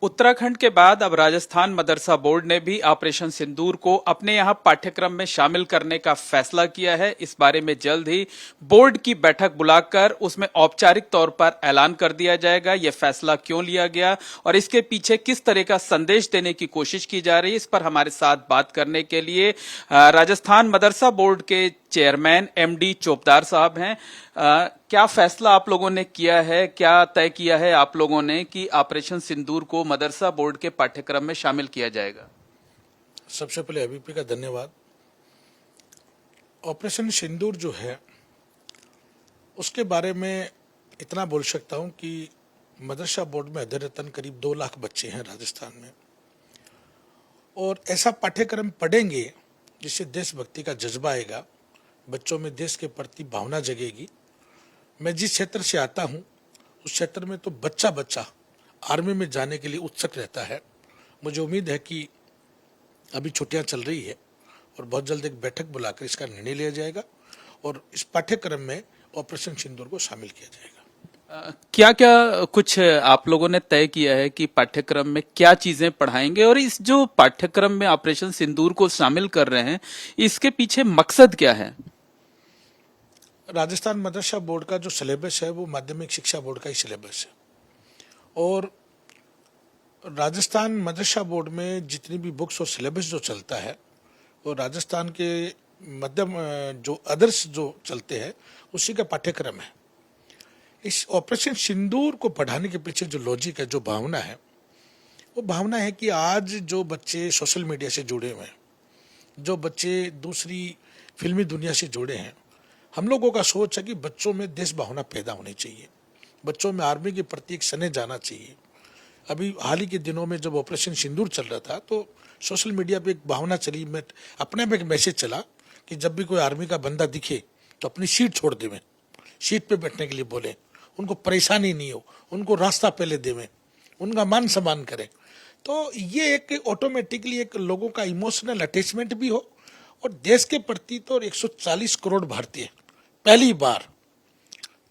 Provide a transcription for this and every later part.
उत्तराखंड के बाद अब राजस्थान मदरसा बोर्ड ने भी ऑपरेशन सिंदूर को अपने यहां पाठ्यक्रम में शामिल करने का फैसला किया है। इस बारे में जल्द ही बोर्ड की बैठक बुलाकर उसमें औपचारिक तौर पर ऐलान कर दिया जाएगा। यह फैसला क्यों लिया गया और इसके पीछे किस तरह का संदेश देने की कोशिश की जा रही है, इस पर हमारे साथ बात करने के लिए राजस्थान मदरसा बोर्ड के चेयरमैन एमडी चोपदार साहब हैं। क्या फैसला आप लोगों ने किया है, क्या तय किया है आप लोगों ने कि ऑपरेशन सिंदूर को मदरसा बोर्ड के पाठ्यक्रम में शामिल किया जाएगा? सबसे पहले अभिपी का धन्यवाद। ऑपरेशन सिंदूर जो है उसके बारे में इतना बोल सकता हूं कि मदरसा बोर्ड में अध्ययनरत करीब 2 लाख बच्चे हैं राजस्थान में, और ऐसा पाठ्यक्रम पढ़ेंगे जिससे देशभक्ति का जज्बा आएगा, बच्चों में देश के प्रति भावना जगेगी। मैं जिस क्षेत्र से आता हूं उस क्षेत्र में तो बच्चा बच्चा आर्मी में जाने के लिए उत्सुक रहता है। मुझे उम्मीद है कि अभी छुट्टियां चल रही है और बहुत जल्द एक बैठक बुलाकर इसका निर्णय लिया जाएगा और इस पाठ्यक्रम में ऑपरेशन सिंदूर को शामिल किया जाएगा। क्या क्या कुछ आप लोगों ने तय किया है कि पाठ्यक्रम में क्या चीजें पढ़ाएंगे, और इस जो पाठ्यक्रम में ऑपरेशन सिंदूर को शामिल कर रहे हैं इसके पीछे मकसद क्या है? राजस्थान मदरसा बोर्ड का जो सिलेबस है वो माध्यमिक शिक्षा बोर्ड का ही सिलेबस है, और राजस्थान मदरसा बोर्ड में जितनी भी बुक्स और सिलेबस जो चलता है वो राजस्थान के मध्यम जो आदर्श जो चलते हैं उसी का पाठ्यक्रम है। इस ऑपरेशन सिंदूर को पढ़ाने के पीछे जो लॉजिक है, जो भावना है, वो भावना है कि आज जो बच्चे सोशल मीडिया से जुड़े हुए हैं, जो बच्चे दूसरी फिल्मी दुनिया से जुड़े हैं, हम लोगों का सोच है कि बच्चों में देश भावना पैदा होनी चाहिए, बच्चों में आर्मी के प्रति एक स्नेह जाना चाहिए। अभी हाल ही के दिनों में जब ऑपरेशन सिंदूर चल रहा था तो सोशल मीडिया पे एक भावना चली, मैं अपने में एक मैसेज चला कि जब भी कोई आर्मी का बंदा दिखे तो अपनी सीट छोड़ देवें, सीट पे बैठने के लिए बोले, उनको परेशानी नहीं हो, उनको रास्ता पहले देवें, उनका मान सम्मान करें। तो ये एक ऑटोमेटिकली एक लोगों का इमोशनल अटैचमेंट भी हो, और देश के प्रति तो 140 करोड़ भारतीय पहली बार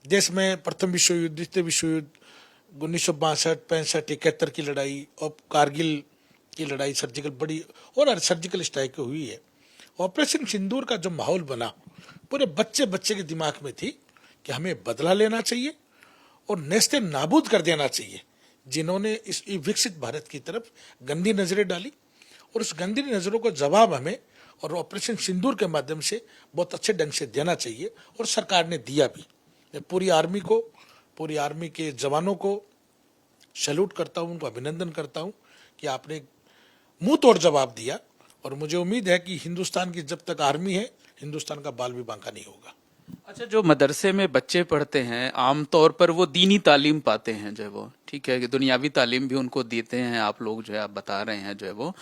देश में प्रथम विश्व युद्ध, द्वितीय विश्व युद्ध, 1962, 65, 71 की लड़ाई और कारगिल की लड़ाई, सर्जिकल बड़ी और सर्जिकल स्ट्राइक हुई है। ऑपरेशन सिंदूर का जो माहौल बना पूरे बच्चे बच्चे के दिमाग में थी कि हमें बदला लेना चाहिए और नेस्ते नाबूद कर देना चाहिए जिन्होंने इस विकसित भारत की तरफ गंदी नजरें डाली, और उस गंदी नजरों का जवाब हमें और ऑपरेशन सिंदूर के माध्यम से बहुत अच्छे ढंग से देना चाहिए, और सरकार ने दिया भी। मैं पूरी आर्मी को, पूरी आर्मी के जवानों को सैल्यूट करता हूं, उनको अभिनंदन करता हूं कि आपने मुंह तोड़ जवाब दिया, और मुझे उम्मीद है कि हिंदुस्तान की जब तक आर्मी है हिंदुस्तान का बाल भी बांका नहीं होगा। अच्छा, जो मदरसे में बच्चे पढ़ते हैं आमतौर पर वो दीनी तालीम पाते हैं, जो है वो ठीक है कि दुनियावी तालीम भी उनको देते हैं, आप लोग जो है आप बता रहे हैं जो है वो,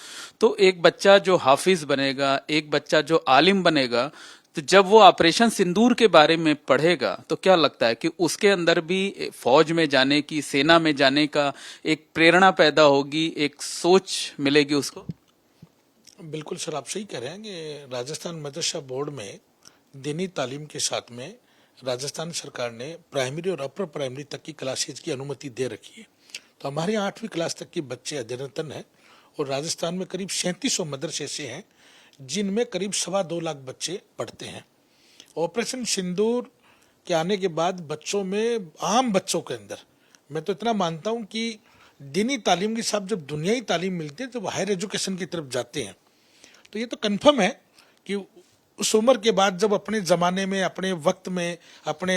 तो एक बच्चा जो हाफिज बनेगा, एक बच्चा जो आलिम बनेगा, तो जब वो ऑपरेशन सिंदूर के बारे में पढ़ेगा तो क्या लगता है कि उसके अंदर भी फौज में जाने की, सेना में जाने का एक प्रेरणा पैदा होगी, एक सोच मिलेगी उसको? बिल्कुल सर, आप सही कह रहे हैं कि राजस्थान मदरसा बोर्ड में दीनी तालीम के साथ में राजस्थान सरकार ने प्राइमरी और अपर प्राइमरी तक की क्लासेज की अनुमति दे रखी है। तो हमारे यहाँ 8वीं क्लास तक के बच्चे अध्ययनरत हैं, और राजस्थान में करीब 3700 मदरसे ऐसे हैं जिनमें करीब 2.25 लाख बच्चे पढ़ते हैं। ऑपरेशन सिंदूर के आने के बाद बच्चों में, आम बच्चों के अंदर, मैं तो इतना मानता हूँ कि दीनी तालीम के साथ जब दुनियाई तालीम मिलती है तो वो हायर एजुकेशन की तरफ जाते हैं। तो ये तो कन्फर्म है कि उस उम्र के बाद जब अपने ज़माने में, अपने वक्त में, अपने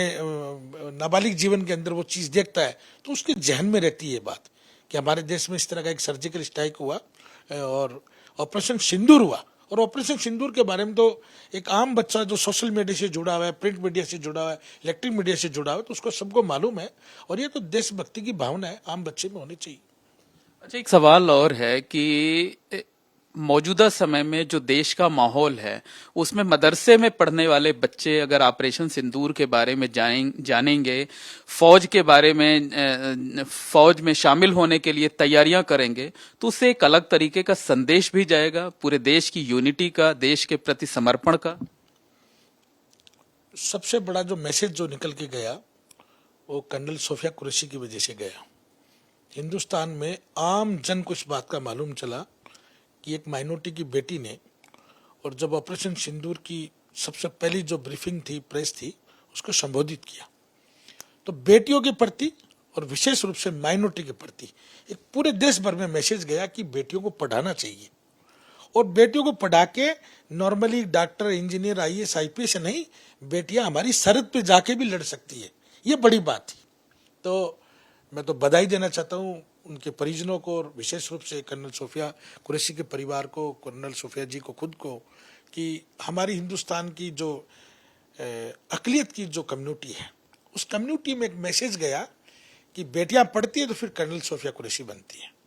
नाबालिग जीवन के अंदर वो चीज़ देखता है तो उसके जहन में रहती है बात कि हमारे देश में इस तरह का एक सर्जिकल स्ट्राइक हुआ और ऑपरेशन सिंदूर हुआ। और ऑपरेशन सिंदूर के बारे में तो एक आम बच्चा जो सोशल मीडिया से जुड़ा हुआ है, प्रिंट मीडिया से जुड़ा हुआ है, इलेक्ट्रिक मीडिया से जुड़ा हुआ है, तो उसको सबको मालूम है, और ये तो देशभक्ति की भावना है, आम बच्चे में होनी चाहिए। अच्छा, एक सवाल और है कि मौजूदा समय में जो देश का माहौल है उसमें मदरसे में पढ़ने वाले बच्चे अगर ऑपरेशन सिंदूर के बारे में जानेंगे, फौज के बारे में, फौज में शामिल होने के लिए तैयारियां करेंगे, तो उससे एक अलग तरीके का संदेश भी जाएगा पूरे देश की यूनिटी का, देश के प्रति समर्पण का। सबसे बड़ा जो मैसेज जो निकल के गया वो कर्नल सोफिया कुरैशी की वजह से गया। हिंदुस्तान में आम जन को इस बात का मालूम चला कि एक माइनॉरिटी की बेटी ने, और जब ऑपरेशन सिंदूर की सबसे पहली जो ब्रीफिंग थी, प्रेस थी, उसको संबोधित किया, तो बेटियों के प्रति और विशेष रूप से माइनॉरिटी के प्रति एक पूरे देश भर में मैसेज गया कि बेटियों को पढ़ाना चाहिए, और बेटियों को पढ़ा के normally doctor, engineer, IAS, IPS नहीं, बेटियां हमारी सरहद पे जाके भी लड़ सकती है। ये बड़ी बात थी। तो मैं तो बधाई देना चाहता हूँ उनके परिजनों को, और विशेष रूप से कर्नल सोफिया कुरैशी के परिवार को, कर्नल सोफिया जी को खुद को, कि हमारी हिंदुस्तान की जो अकलियत की जो कम्युनिटी है, उस कम्युनिटी में एक मैसेज गया कि बेटियां पढ़ती है तो फिर कर्नल सोफिया कुरैशी बनती है।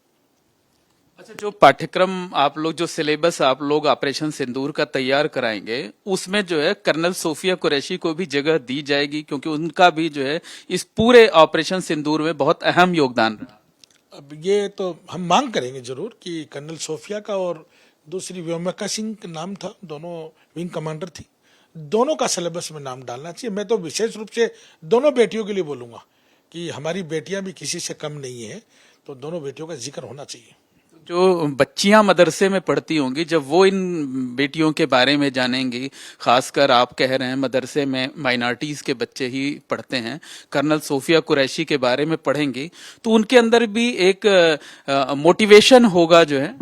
अच्छा, जो पाठ्यक्रम आप लोग, जो सिलेबस आप लोग ऑपरेशन सिंदूर का तैयार कराएंगे, उसमें जो है कर्नल सोफिया कुरैशी को भी जगह दी जाएगी, क्योंकि उनका भी जो है इस पूरे ऑपरेशन सिंदूर में बहुत अहम योगदान रहा। अब ये तो हम मांग करेंगे जरूर कि कर्नल सोफिया का और दूसरी व्योमिका सिंह का नाम था, दोनों विंग कमांडर थी, दोनों का सिलेबस में नाम डालना चाहिए। मैं तो विशेष रूप से दोनों बेटियों के लिए बोलूंगा कि हमारी बेटियां भी किसी से कम नहीं है, तो दोनों बेटियों का जिक्र होना चाहिए। जो बच्चियां मदरसे में पढ़ती होंगी, जब वो इन बेटियों के बारे में जानेंगी, खासकर आप कह रहे हैं मदरसे में माइनॉरिटीज के बच्चे ही पढ़ते हैं, कर्नल सोफिया कुरैशी के बारे में पढ़ेंगी, तो उनके अंदर भी एक मोटिवेशन होगा जो है।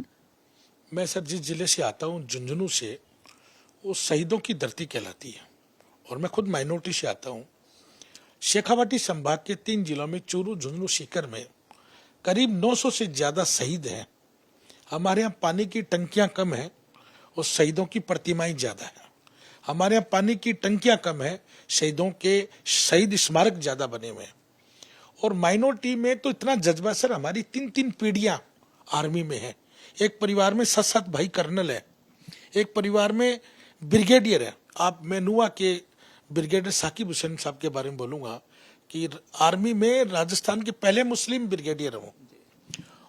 मैं सर जिस जिले से आता हूँ, झुंझुनू से, वो शहीदों की धरती कहलाती है, और मैं खुद माइनॉरिटी से आता हूँ। शेखावाटी संभाग के 3 जिलों में, चूरू, झुंझुनू, सीकर में करीब 900 से ज्यादा शहीद हैं। हमारे यहाँ पानी की टंकियां कम है और शहीदों की प्रतिमाएं ज्यादा है। हमारे यहाँ पानी की टंकियां कम है, शहीदों के शहीद स्मारक ज्यादा बने हुए हैं। और माइनॉरिटी में तो इतना जज्बा सर, हमारी 3-3 पीढ़ियां आर्मी में है। एक परिवार में 7-7 भाई कर्नल है, एक परिवार में ब्रिगेडियर है। आप मैं नुआ के ब्रिगेडियर साकिब हुसैन साहब के बारे में बोलूंगा कि आर्मी में राजस्थान के पहले मुस्लिम ब्रिगेडियर हूँ।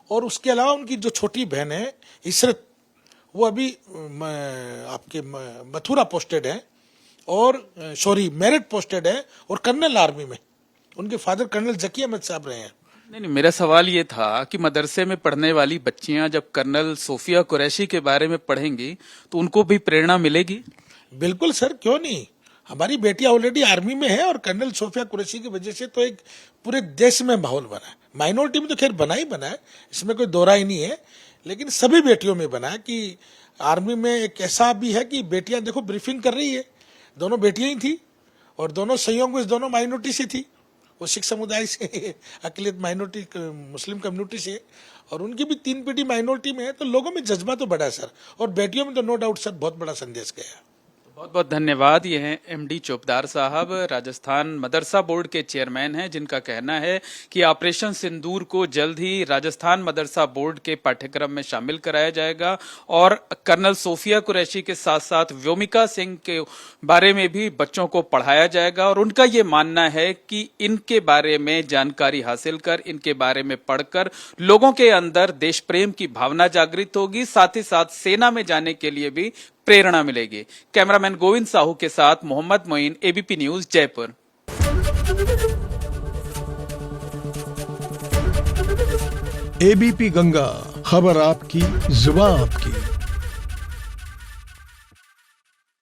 और उसके अलावा उनकी जो छोटी बहन है इशरत, वो अभी आपके मथुरा पोस्टेड है, और मेरठ पोस्टेड है, और कर्नल आर्मी में उनके फादर कर्नल जकी अहमद साहब रहे हैं। नहीं, मेरा सवाल ये था कि मदरसे में पढ़ने वाली बच्चियां जब कर्नल सोफिया कुरैशी के बारे में पढ़ेंगी तो उनको भी प्रेरणा मिलेगी। बिल्कुल सर, क्यों नहीं। हमारी बेटियां ऑलरेडी आर्मी में है, और कर्नल सोफिया कुरैशी की वजह से तो एक पूरे देश में माहौल बना है। माइनॉरिटी में तो खैर बना ही बना है, इसमें कोई दो राय नहीं है, लेकिन सभी बेटियों में बना है कि आर्मी में एक ऐसा भी है कि बेटियां देखो ब्रीफिंग कर रही है। दोनों बेटियां ही थी, और दोनों संयोग में दोनों माइनॉरिटी से थी। वो सिख समुदाय से, अकलियत माइनॉरिटी मुस्लिम कम्युनिटी से, और उनकी भी 3 पीढ़ी माइनॉरिटी में है। तो लोगों में जज्बा तो बड़ा है सर, और बेटियों में तो नो डाउट सर बहुत बड़ा संदेश गया है। बहुत बहुत धन्यवाद। ये हैं एमडी चोपदार साहब, राजस्थान मदरसा बोर्ड के चेयरमैन हैं, जिनका कहना है कि ऑपरेशन सिंदूर को जल्द ही राजस्थान मदरसा बोर्ड के पाठ्यक्रम में शामिल कराया जाएगा, और कर्नल सोफिया कुरैशी के साथ साथ व्योमिका सिंह के बारे में भी बच्चों को पढ़ाया जाएगा। और उनका ये मानना है कि इनके बारे में जानकारी हासिल कर, इनके बारे में पढ़कर लोगों के अंदर देश प्रेम की भावना जागृत होगी, साथ ही साथ सेना में जाने के लिए भी प्रेरणा मिलेगी। कैमरामैन गोविंद साहू के साथ Mohammad Moin, ABP news, Jaipur. ABP Ganga, खबर आपकी, जुबान आपकी।